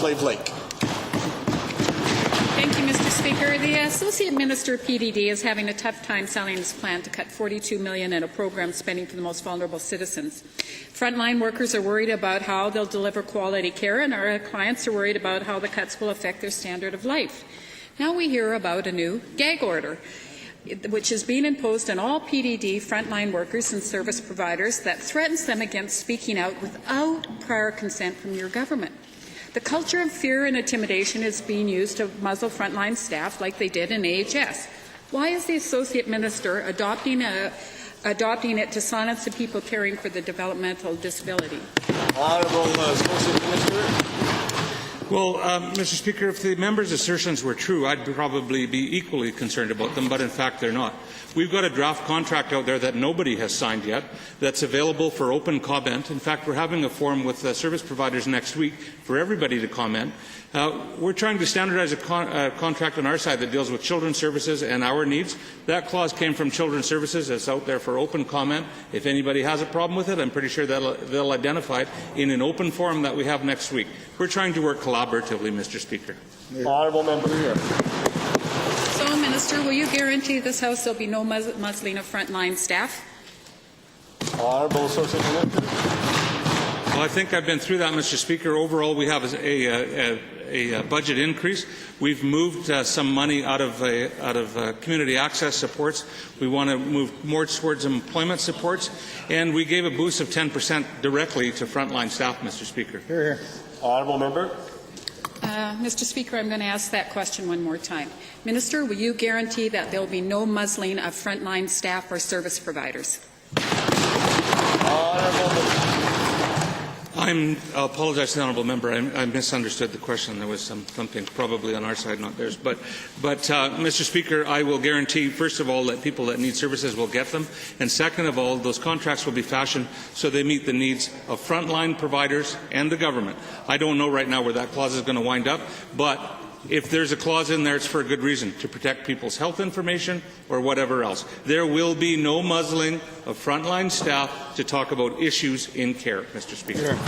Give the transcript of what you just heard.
Slave Lake. Thank you, Mr. Speaker. The Associate Minister of PDD is having a tough time selling his plan to cut $42 million in a program spending for the most vulnerable citizens. Frontline workers are worried about how they'll deliver quality care, and our clients are worried about how the cuts will affect their standard of life. Now we hear about a new gag order, which is being imposed on all PDD frontline workers and service providers that threatens them against speaking out without prior consent from your government. The culture of fear and intimidation is being used to muzzle frontline staff like they did in AHS. Why is the Associate Minister adopting it to silence the people caring for the developmental disability? Honourable Associate Minister. Well, Mr. Speaker, if the member's assertions were true, I'd probably be equally concerned about them, but in fact they're not. We've got a draft contract out there that nobody has signed yet that's available for open comment. In fact, we're having a forum with service providers next week for everybody to comment. We're trying to standardize a contract on our side that deals with children's services and our needs. That clause came from Children's Services. It's out there for open comment. If anybody has a problem with it, I'm pretty sure they'll identify it in an open forum that we have next week. We're trying to work collaboratively, Mr. Speaker. Honourable member here. So, Minister, will you guarantee this House there will be no muzzling of frontline staff? Honourable Associate Minister. Well, I think I've been through that, Mr. Speaker. Overall, we have a budget increase. We've moved some money out of community access supports. We want to move more towards employment supports, and we gave a boost of 10% directly to frontline staff, Mr. Speaker. Here, here. Honourable member. Mr. Speaker, I'm going to ask that question one more time. Minister, will you guarantee that there will be no muzzling of frontline staff or service providers? Honourable member. I apologize to the honourable member. I misunderstood the question. There was something probably on our side, not theirs. But Mr. Speaker, I will guarantee, first of all, that people that need services will get them, and second of all, those contracts will be fashioned so they meet the needs of frontline providers and the government. I don't know right now where that clause is going to wind up, but if there's a clause in there, it's for a good reason, to protect people's health information or whatever else. There will be no muzzling of frontline staff to talk about issues in care, Mr. Speaker.